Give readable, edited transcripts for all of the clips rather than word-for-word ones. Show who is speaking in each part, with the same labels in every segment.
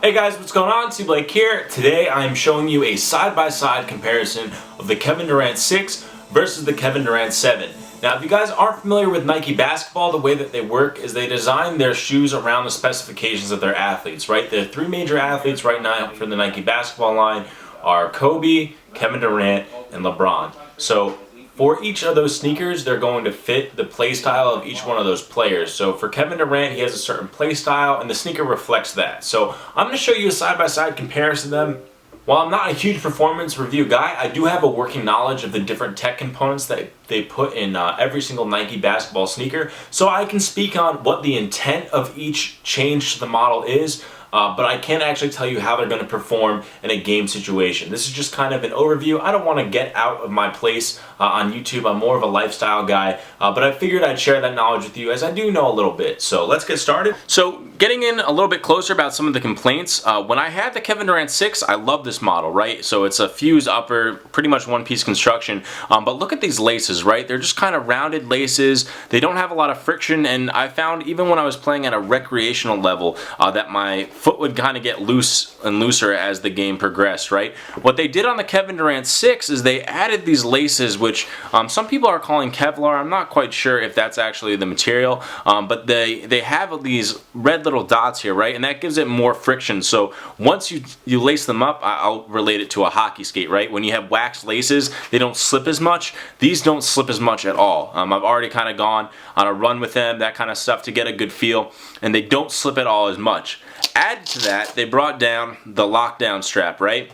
Speaker 1: Hey guys, what's going on? TBlake here. Today I'm showing you a side-by-side comparison of the Kevin Durant 6 versus the Kevin Durant 7. Now, if you guys aren't familiar with Nike basketball, the way that they work is they design their shoes around the specifications of their athletes, right? The three major athletes right now for the Nike basketball line are Kobe, Kevin Durant, and LeBron. So for each of those sneakers, they're going to fit the play style of each one of those players. So for Kevin Durant, he has a certain play style, and the sneaker reflects that. So I'm going to show you a side-by-side comparison of them. While I'm not a huge performance review guy, I do have a working knowledge of the different tech components that they put in every single Nike basketball sneaker. So I can speak on what the intent of each change to the model is. But I can't actually tell you how they're going to perform in a game situation. This is just kind of an overview. I don't want to get out of my place on YouTube. I'm more of a lifestyle guy, but I figured I'd share that knowledge with you as I do know a little bit. So let's get started. So getting in a little bit closer about some of the complaints. When I had the Kevin Durant 6, I love this model, right? So it's a fused upper, pretty much one-piece construction. But look at these laces, right? They're just kind of rounded laces. They don't have a lot of friction, and I found even when I was playing at a recreational level that my foot would kind of get loose and looser as the game progressed, right? What they did on the Kevin Durant 6 is they added these laces, which some people are calling Kevlar. I'm not quite sure if that's actually the material, but they have these red little dots here, right? And that gives it more friction. So once you lace them up, I'll relate it to a hockey skate, right? When you have wax laces, they don't slip as much. These don't slip as much at all. I've already kind of gone on a run with them, that kind of stuff, to get a good feel, and they don't slip at all as much. Add to that, they brought down the lockdown strap, right?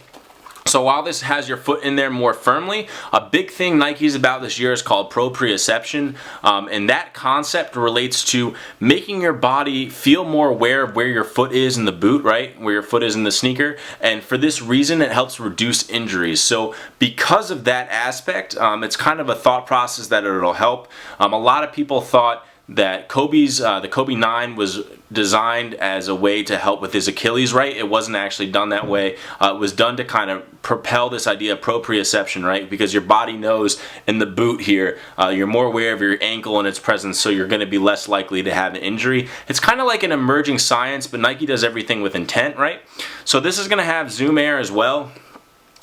Speaker 1: So while this has your foot in there more firmly, a big thing Nike's about this year is called proprioception, and that concept relates to making your body feel more aware of where your foot is in the boot, right? Where your foot is in the sneaker, and for this reason it helps reduce injuries. So because of that aspect, it's kind of a thought process that it'll help. A lot of people thought that the Kobe 9 was designed as a way to help with his Achilles, right? It wasn't actually done that way. It was done to kind of propel this idea of proprioception, right? Because your body knows in the boot here, you're more aware of your ankle and its presence, so you're going to be less likely to have an injury. It's kind of like an emerging science, but Nike does everything with intent, right? So this is going to have Zoom Air as well.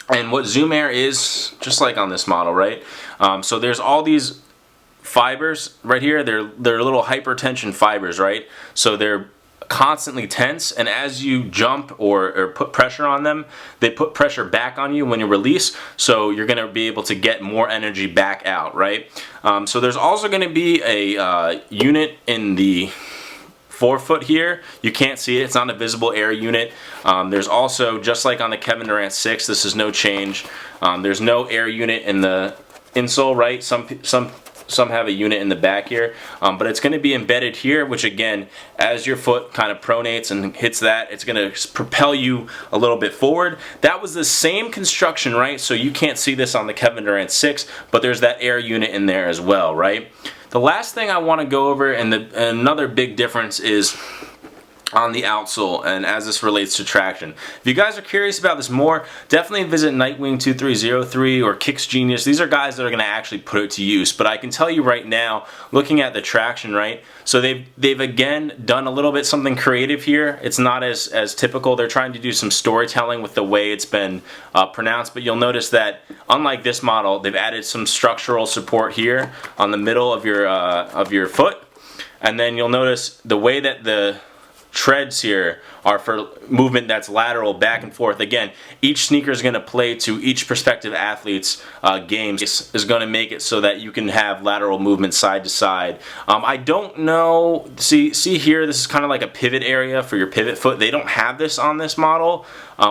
Speaker 1: And what Zoom Air is, just like on this model, right? So there's all these fibers right here. They're little hypertension fibers, right? So they're constantly tense, and as you jump or put pressure on them, they put pressure back on you when you release, so you're going to be able to get more energy back out, right? So there's also going to be a unit in the forefoot here. You can't see it. It's not a visible air unit. There's also, just like on the Kevin Durant 6, this is no change. There's no air unit in the insole, right? Some have a unit in the back here, but it's going to be embedded here, which again, as your foot kind of pronates and hits that, it's going to propel you a little bit forward. That was the same construction, right? So you can't see this on the Kevin Durant 6, but there's that air unit in there as well, right? The last thing I want to go over, and another big difference, is on the outsole, and as this relates to traction. If you guys are curious about this more, definitely visit Nightwing2303 or Kicks Genius. These are guys that are going to actually put it to use, but I can tell you right now, looking at the traction, right? So they've again done a little bit something creative here. It's not as typical. They're trying to do some storytelling with the way it's been pronounced, but you'll notice that unlike this model, they've added some structural support here on the middle of your foot, and then you'll notice the way that the treads here are for movement that's lateral back and forth. Again, each sneaker is going to play to each prospective athlete's games. Is going to make it so that you can have lateral movement side to side. I don't know, see here, this is kind of like a pivot area for your pivot foot. They don't have this on this model,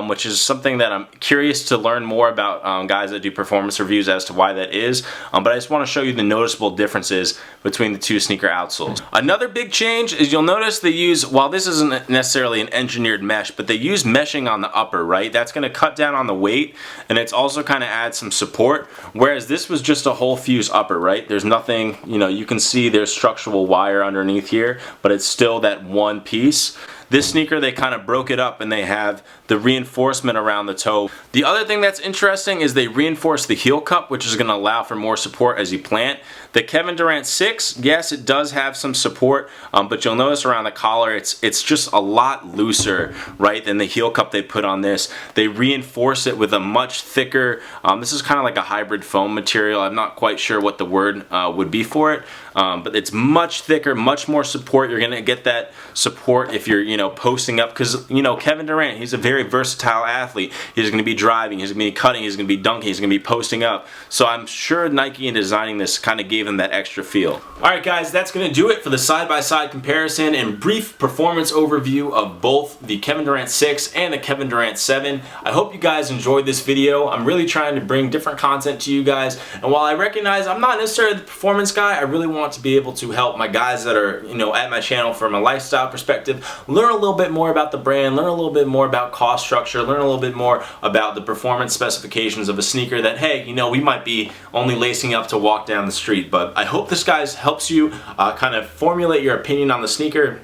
Speaker 1: which is something that I'm curious to learn more about, guys that do performance reviews, as to why that is. But I just want to show you the noticeable differences between the two sneaker outsoles. Another big change is you'll notice they use, while this isn't necessarily an engineered mesh, but they use meshing on the upper, right? That's going to cut down on the weight, and it's also kind of add some support, whereas this was just a whole fuse upper, right? There's nothing, you know, you can see there's structural wire underneath here, but it's still that one piece. This sneaker, they kind of broke it up and they have the reinforcement around the toe. The other thing that's interesting is they reinforced the heel cup, which is going to allow for more support as you plant. The Kevin Durant 6, yes, it does have some support, but you'll notice around the collar, it's just a lot looser, right, than the heel cup they put on this. They reinforce it with a much thicker, this is kind of like a hybrid foam material. I'm not quite sure what the word would be for it, but it's much thicker, much more support. You're going to get that support if you're, posting up, because, Kevin Durant, he's a very versatile athlete. He's going to be driving, he's going to be cutting, he's going to be dunking, he's going to be posting up. So I'm sure Nike in designing this kind of gave him that extra feel. Alright guys, that's going to do it for the side-by-side comparison and brief performance overview of both the Kevin Durant 6 and the Kevin Durant 7. I hope you guys enjoyed this video. I'm really trying to bring different content to you guys, and while I recognize I'm not necessarily the performance guy, I really want to be able to help my guys that are, at my channel from a lifestyle perspective, learn a little bit more about the brand, learn a little bit more about cost structure, learn a little bit more about the performance specifications of a sneaker that, hey, we might be only lacing up to walk down the street. But I hope this, guys, helps you kind of formulate your opinion on the sneaker.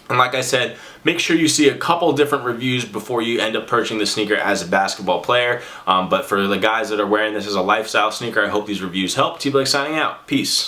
Speaker 1: And like I said, make sure you see a couple different reviews before you end up purchasing the sneaker as a basketball player. But for the guys that are wearing this as a lifestyle sneaker, I hope these reviews help. TBlake signing out. Peace.